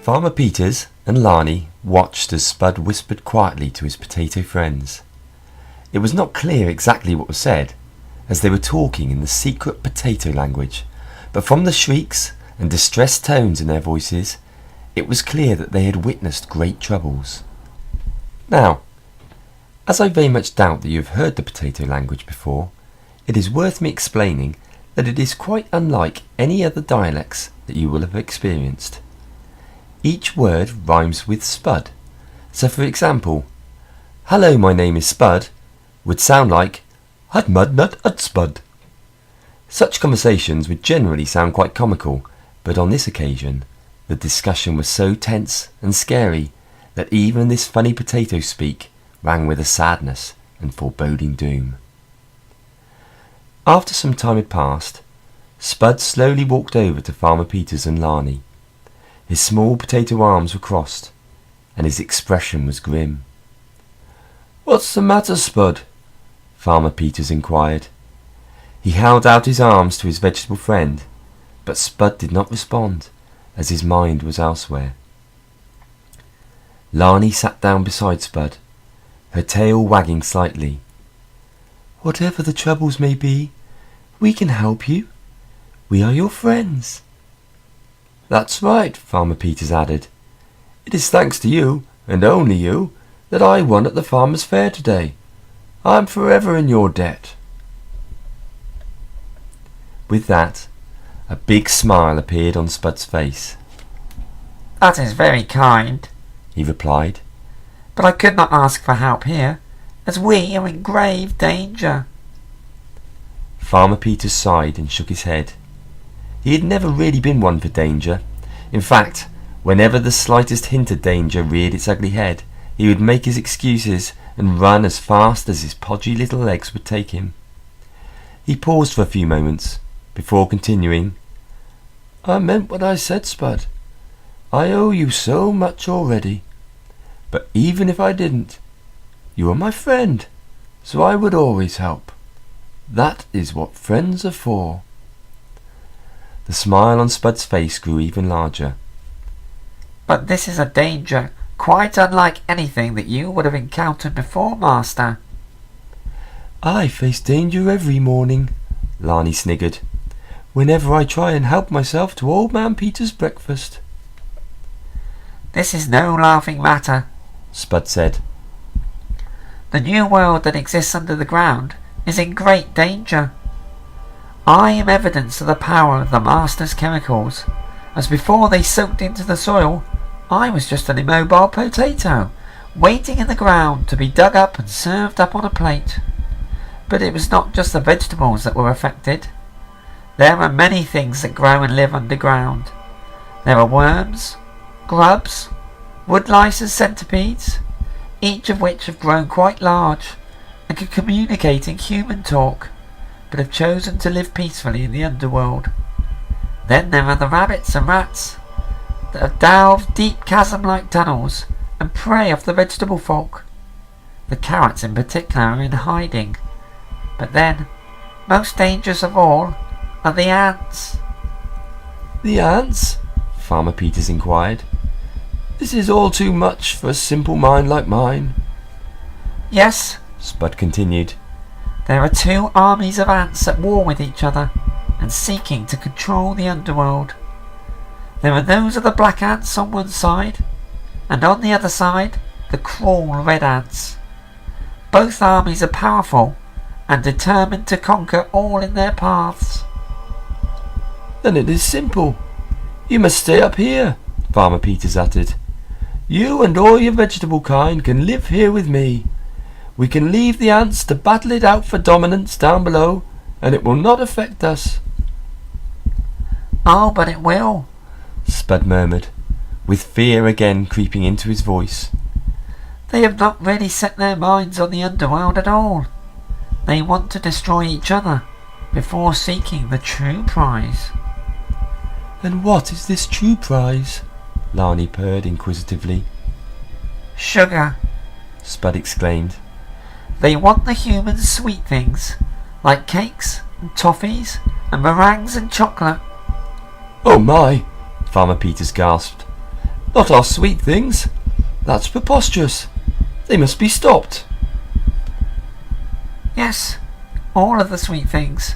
Farmer Peters and Lani watched as Spud whispered quietly to his potato friends. It was not clear exactly what was said, as they were talking in the secret potato language, but from the shrieks and distressed tones in their voices, it was clear that they had witnessed great troubles. Now, as I very much doubt that you have heard the potato language before, it is worth me explaining that it is quite unlike any other dialects that you will have experienced. Each word rhymes with Spud. So for example, "Hello, my name is Spud" would sound like "Hud mud nut ud Spud." Such conversations would generally sound quite comical, but on this occasion, the discussion was so tense and scary that even this funny potato speak rang with a sadness and foreboding doom. After some time had passed, Spud slowly walked over to Farmer Peters and Lani. His small potato arms were crossed, and his expression was grim. "What's the matter, Spud?" Farmer Peters inquired. He held out his arms to his vegetable friend, but Spud did not respond, as his mind was elsewhere. Lani sat down beside Spud, her tail wagging slightly. "Whatever the troubles may be, we can help you. We are your friends." "That's right," Farmer Peters added. "It is thanks to you, and only you, that I won at the farmer's fair today. I'm forever in your debt." With that, a big smile appeared on Spud's face. "That is very kind," he replied. "but I could not ask for help here, as we are in grave danger." Farmer Peters sighed and shook his head. He had never really been one for danger. In fact, whenever the slightest hint of danger reared its ugly head, he would make his excuses and run as fast as his podgy little legs would take him. He paused for a few moments, before continuing, "I meant what I said, Spud. I owe you so much already. But even if I didn't, you are my friend, so I would always help. That is what friends are for." The smile on Spud's face grew even larger. "But this is a danger quite unlike anything that you would have encountered before, Master." "I face danger every morning," Lani sniggered, "whenever I try and help myself to Old Man Peter's breakfast." "This is no laughing matter," Spud said. "The new world that exists under the ground is in great danger. I am evidence of the power of the Master's chemicals, as before they soaked into the soil, I was just an immobile potato, waiting in the ground to be dug up and served up on a plate. But it was not just the vegetables that were affected. There are many things that grow and live underground. There are worms, grubs, woodlice and centipedes, each of which have grown quite large and can communicate in human talk, but have chosen to live peacefully in the underworld. Then there are the rabbits and rats that have delved deep chasm-like tunnels and prey off the vegetable folk. The carrots in particular are in hiding. But then, most dangerous of all, are the ants." "The ants?" Farmer Peters inquired. "This is all too much for a simple mind like mine." "Yes," Spud continued. "There are two armies of ants at war with each other and seeking to control the underworld. There are those of the black ants on one side, and on the other side, the cruel red ants. Both armies are powerful and determined to conquer all in their paths." "Then it is simple. You must stay up here," Farmer Peters uttered. "You and all your vegetable kind can live here with me. We can leave the ants to battle it out for dominance down below, and it will not affect us." "Oh, but it will," Spud murmured, with fear again creeping into his voice. "They have not really set their minds on the underworld at all. They want to destroy each other before seeking the true prize." "And what is this true prize?" Lani purred inquisitively. "Sugar," Spud exclaimed. "They want the humans sweet things, like cakes and toffees and meringues and chocolate." "Oh my!" Farmer Peters gasped. Not our sweet things. That's preposterous. They must be stopped. Yes, all of the sweet things.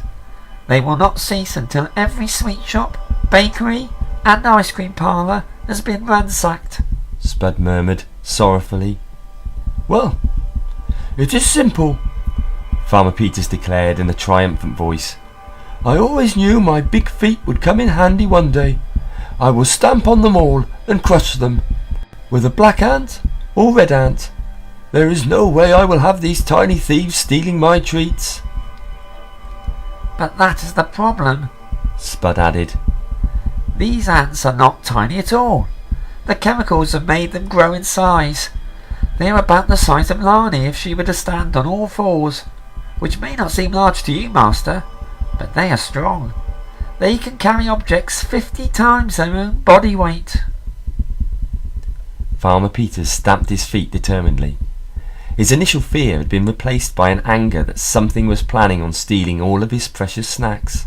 They will not cease until every sweet shop, bakery, and ice cream parlour has been ransacked, Spud murmured sorrowfully. Well, it is simple, Farmer Peters declared in a triumphant voice. I always knew my big feet would come in handy one day. I will stamp on them all and crush them, whether black ant or red ant. There is no way I will have these tiny thieves stealing my treats. But that is the problem, Spud added. These ants are not tiny at all. The chemicals have made them grow in size. They are about the size of Lani if she were to stand on all fours, which may not seem large to you, Master, but they are strong. They can carry objects 50 times their own body weight. Farmer Peters stamped his feet determinedly. His initial fear had been replaced by an anger that something was planning on stealing all of his precious snacks.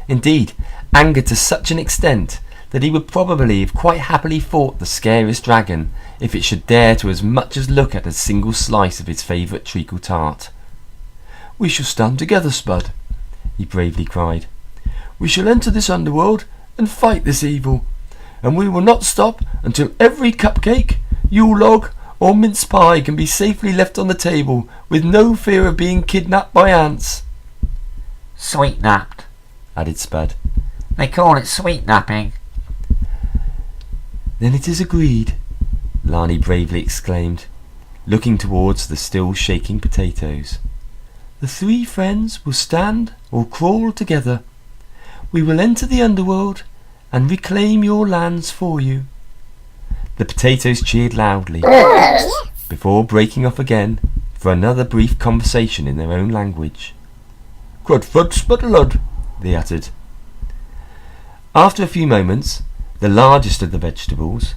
Indeed, anger to such an extent that he would probably have quite happily fought the scariest dragon if it should dare to as much as look at a single slice of his favourite treacle tart. We shall stand together, Spud, he bravely cried. We shall enter this underworld and fight this evil, and we will not stop until every cupcake, Yule log, or mince pie can be safely left on the table with no fear of being kidnapped by ants. Sweet-napped, added Spud. They call it sweet-napping. Then it is agreed, Lani bravely exclaimed, looking towards the still shaking potatoes. The three friends will stand or crawl together. We will enter the underworld and reclaim your lands for you. The potatoes cheered loudly, before breaking off again for another brief conversation in their own language. Crud-frud sputterlud, they uttered. After a few moments, the largest of the vegetables,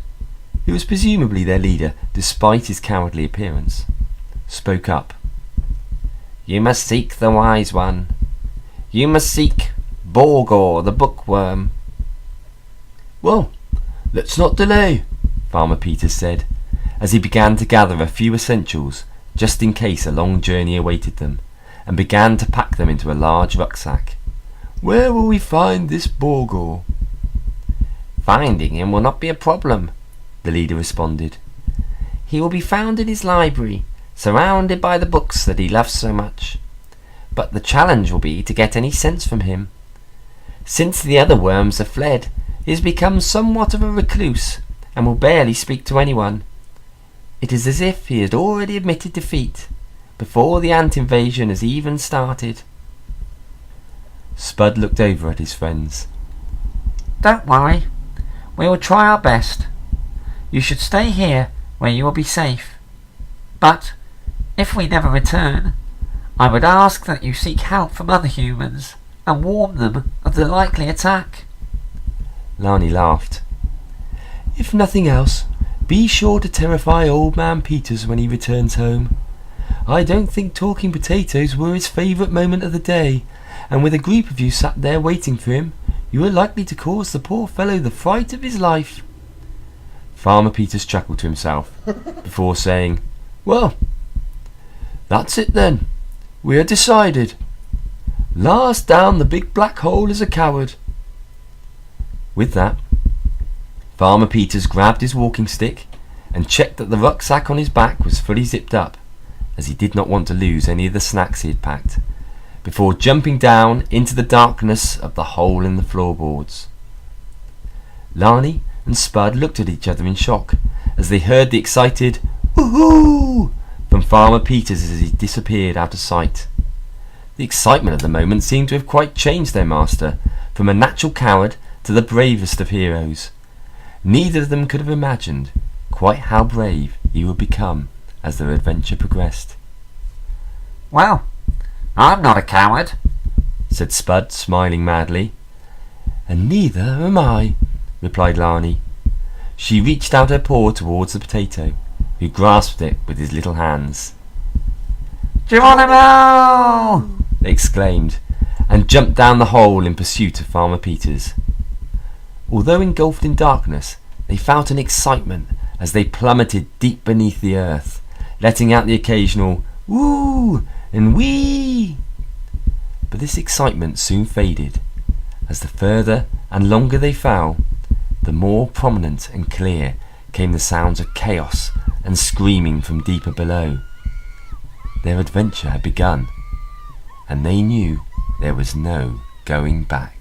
who was presumably their leader despite his cowardly appearance, spoke up. You must seek the wise one. You must seek Borgor the bookworm. Well, let's not delay, Farmer Peters said, as he began to gather a few essentials just in case a long journey awaited them, and began to pack them into a large rucksack. Where will we find this Borgor? Finding him will not be a problem, the leader responded. He will be found in his library, surrounded by the books that he loves so much. But the challenge will be to get any sense from him. Since the other worms have fled, he has become somewhat of a recluse, and will barely speak to anyone. It is as if he had already admitted defeat, before the ant invasion has even started. Spud looked over at his friends. Don't worry. We will try our best. You should stay here where you will be safe. But, if we never return, I would ask that you seek help from other humans and warn them of the likely attack. Lani laughed. If nothing else, be sure to terrify Old Man Peters when he returns home. I don't think talking potatoes were his favourite moment of the day, and with a group of you sat there waiting for him, you are likely to cause the poor fellow the fright of his life. Farmer Peters chuckled to himself, before saying, Well, that's it then. We are decided. Last down the big black hole is a coward. With that, Farmer Peters grabbed his walking stick and checked that the rucksack on his back was fully zipped up, as he did not want to lose any of the snacks he had packed, before jumping down into the darkness of the hole in the floorboards. Lani and Spud looked at each other in shock as they heard the excited "Woohoo!" from Farmer Peters as he disappeared out of sight. The excitement of the moment seemed to have quite changed their master, from a natural coward to the bravest of heroes. Neither of them could have imagined quite how brave he would become as their adventure progressed. Well, I'm not a coward, said Spud, smiling madly. And neither am I, replied Lani. She reached out her paw towards the potato, who grasped it with his little hands. Geronimo! They exclaimed, and jumped down the hole in pursuit of Farmer Peters. Although engulfed in darkness, They felt an excitement as they plummeted deep beneath the earth, letting out the occasional woo and wee. But this excitement soon faded, as the further and longer they fell, the more prominent and clear came the sounds of chaos and screaming from deeper below. Their adventure had begun, and they knew there was no going back.